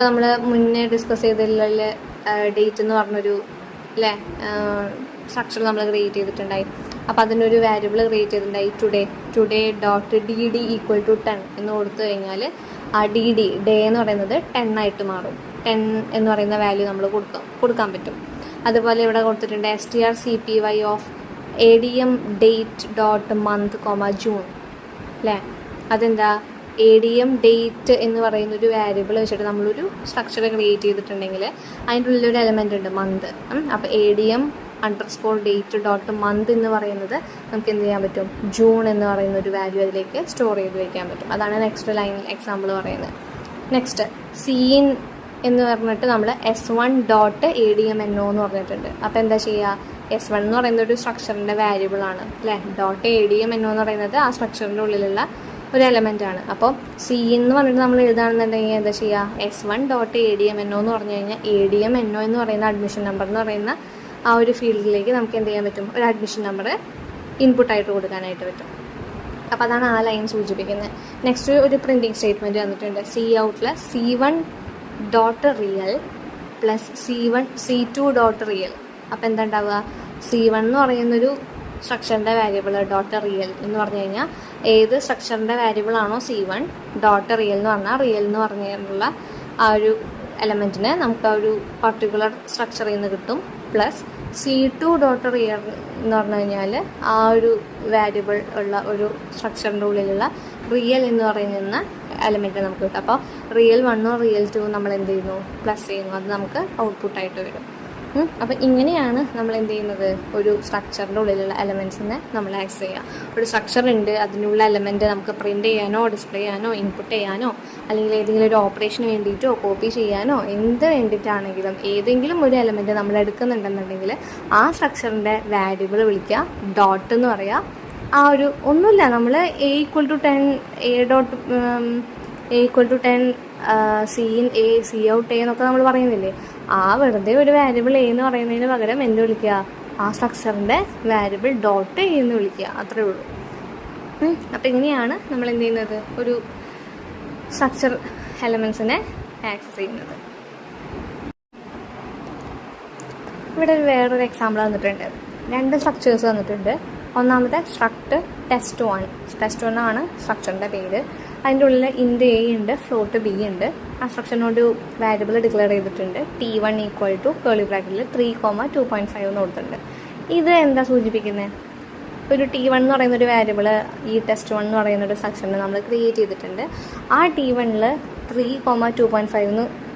നമ്മൾ മുന്നേ discuss ചെയ്തതിലുള്ള date എന്ന് പറഞ്ഞൊരു അല്ലേ സ്ട്രക്ചർ നമ്മൾ ക്രിയേറ്റ് ചെയ്തിട്ടുണ്ടായി. അപ്പോൾ അതിനൊരു വാരിയബിൾ ക്രിയേറ്റ് ചെയ്തിട്ടുണ്ടായി today dot DD equal to 10 എന്ന് കൊടുത്തു കഴിഞ്ഞാൽ ആ DD ഡേ എന്ന് പറയുന്നത് 10 ആയിട്ട് മാറും. 10 എന്ന് പറയുന്ന വാല്യൂ നമ്മൾ കൊടുക്കാൻ പറ്റും. അതുപോലെ ഇവിടെ കൊടുത്തിട്ടുണ്ട് strcpy of ADM date dot month June അല്ലേ. അതെന്താ ADM ഡേറ്റ് എന്ന് പറയുന്ന ഒരു വാരിയബിൾ വെച്ചിട്ട് നമ്മളൊരു സ്ട്രക്ചർ ക്രിയേറ്റ് ചെയ്തിട്ടുണ്ടെങ്കിൽ അതിൻ്റെ ഉള്ളിലൊരു എലമെൻ്റ് ഉണ്ട് മന്ത്. അപ്പോൾ ADM underscore date dot month എന്ന് പറയുന്നത് നമുക്ക് എന്ത് ചെയ്യാൻ പറ്റും, ജൂൺ എന്ന് പറയുന്ന ഒരു വാല്യൂ അതിലേക്ക് സ്റ്റോർ ചെയ്ത് വയ്ക്കാൻ പറ്റും. അതാണ് നെക്സ്റ്റ് ലൈൻ എക്സാമ്പിൾ പറയുന്നത്. നെക്സ്റ്റ് സീൻ എന്ന് പറഞ്ഞിട്ട് നമ്മൾ S1 ഡോട്ട് ADMNO എന്ന് പറഞ്ഞിട്ടുണ്ട്. അപ്പോൾ എന്താ ചെയ്യുക, S1 എന്ന് പറയുന്ന ഒരു സ്ട്രക്ചറിൻ്റെ വാരിയബിളാണ് അല്ലേ. ഡോട്ട് ADMNO എന്ന് പറയുന്നത് ആ സ്ട്രക്ചറിൻ്റെ ഉള്ളിലുള്ള ഒരു എലമെൻ്റ് ആണ്. അപ്പോൾ സി എന്ന് പറഞ്ഞിട്ട് നമ്മൾ എഴുതാണെന്നുണ്ടെങ്കിൽ എന്താ ചെയ്യുക, S1 ഡോട്ട് ADMNO എന്ന് പറഞ്ഞു കഴിഞ്ഞാൽ ADMNO എന്ന് പറയുന്ന അഡ്മിഷൻ നമ്പർ എന്ന് പറയുന്ന ആ ഒരു ഫീൽഡിലേക്ക് നമുക്ക് എന്ത് ചെയ്യാൻ പറ്റും, ഒരു അഡ്മിഷൻ നമ്പർ ഇൻപുട്ടായിട്ട് കൊടുക്കാനായിട്ട് പറ്റും. അപ്പോൾ അതാണ് ആ ലൈൻ സൂചിപ്പിക്കുന്നത്. നെക്സ്റ്റ് ഒരു പ്രിൻറ്റിങ് സ്റ്റേറ്റ്മെൻറ്റ് തന്നിട്ടുണ്ട്. C C1 dot real plus C2 dot real. അപ്പോൾ എന്താ ഉണ്ടാവുക, C1 എന്ന് പറയുന്നൊരു സ്ട്രക്ചറിൻ്റെ വാരിയബിൾ ഡോട്ട് റിയൽ എന്ന് പറഞ്ഞു കഴിഞ്ഞാൽ ഏത് സ്ട്രക്ചറിൻ്റെ വാരിയബിളാണോ C1 ഡോട്ട് റിയൽ എന്ന് പറഞ്ഞാൽ റിയൽ എന്ന് പറഞ്ഞുള്ള ആ ഒരു എലമെൻറ്റിന് നമുക്ക് ആ ഒരു പർട്ടിക്കുലർ സ്ട്രക്ചറിൽ നിന്ന് കിട്ടും. പ്ലസ് C2 ഡോട്ട് റിയൽ എന്ന് പറഞ്ഞു കഴിഞ്ഞാൽ ആ ഒരു വാരിയബിൾ ഉള്ള ഒരു സ്ട്രക്ചറിൻ്റെ ഉള്ളിലുള്ള റിയൽ എന്ന് പറയുന്ന എലമെൻറ്റ് നമുക്ക് കിട്ടും. അപ്പോൾ റിയൽ 1 റിയൽ 2 നമ്മൾ എന്ത് ചെയ്യുന്നു, പ്ലസ് ചെയ്യുന്നു. അത് നമുക്ക് ഔട്ട്പുട്ടായിട്ട് വരും. അപ്പോൾ ഇങ്ങനെയാണ് നമ്മൾ എന്ത് ചെയ്യുന്നത്, ഒരു സ്ട്രക്ചറിൻ്റെ ഉള്ളിലുള്ള എലമെൻറ്റ്സിനെ നമ്മൾ ആക്സസ് ചെയ്യുക. ഒരു സ്ട്രക്ചർ ഉണ്ട്, അതിനുള്ള എലമെൻറ്റ് നമുക്ക് പ്രിൻറ്റ് ചെയ്യാനോ ഡിസ്പ്ലേ ചെയ്യാനോ ഇൻപുട്ട് ചെയ്യാനോ അല്ലെങ്കിൽ ഏതെങ്കിലും ഒരു ഓപ്പറേഷന് വേണ്ടിയിട്ടോ കോപ്പി ചെയ്യാനോ എന്ത് വേണ്ടിയിട്ടാണെങ്കിലും ഏതെങ്കിലും ഒരു എലമെൻറ്റ് നമ്മൾ എടുക്കുന്നുണ്ടെന്നുണ്ടെങ്കിൽ ആ സ്ട്രക്ചറിൻ്റെ വാരിയബിൾ വിളിക്കുക, ഡോട്ട് എന്ന് പറയുക. ആ ഒരു ഒന്നുമില്ല, നമ്മൾ A equal to 10 A equal to 10 cin A cout A എന്നൊക്കെ നമ്മൾ പറയുന്നില്ലേ, ആ വെറുതെ ഒരു വാരിയബിൾ A എന്ന് പറയുന്നതിന് പകരം എന്ത് വിളിക്കുക, ആ സ്ട്രക്ചറിൻ്റെ വാരിയബിൾ ഡോട്ട് A എന്ന് വിളിക്കുക, അത്രേ ഉള്ളൂ. അപ്പോൾ ഇങ്ങനെയാണ് നമ്മൾ എന്ത് ചെയ്യുന്നത്, ഒരു സ്ട്രക്ചർ എലമെൻസിനെ ആക്സസ് ചെയ്യുന്നത്. ഇവിടെ വേറൊരു എക്സാമ്പിൾ തന്നിട്ടുണ്ട്. 2 സ്ട്രക്ചേഴ്സ് തന്നിട്ടുണ്ട്. ഒന്നാമത്തെ സ്ട്രക്ട് ടെസ്റ്റ്1 ആണ് സ്ട്രക്ചറിൻ്റെ പേര്. അതിൻ്റെ ഉള്ളിൽ ഇൻറ്റ് A ഉണ്ട്, ഫ്ലോട്ട് B ഉണ്ട്. ആ സ്ട്രക്ചറിനോട് വാരിയബിൾ ഡിക്ലെയർ ചെയ്തിട്ടുണ്ട്. T1 ഈക്വൽ ടു കേളി ബ്രാക്കറ്റിൽ 3,2.5 എന്ന് കൊടുത്തിട്ടുണ്ട്. ഇത് എന്താ സൂചിപ്പിക്കുന്നത്, ഒരു T1 എന്ന് പറയുന്ന ഒരു വാരിയബിൾ ഈ ടെസ്റ്റ്1 എന്ന് പറയുന്ന ഒരു സ്ട്രക്ചറിന് നമ്മൾ ക്രിയേറ്റ് ചെയ്തിട്ടുണ്ട്. ആ T1ൽ 3,2.5 എന്ന്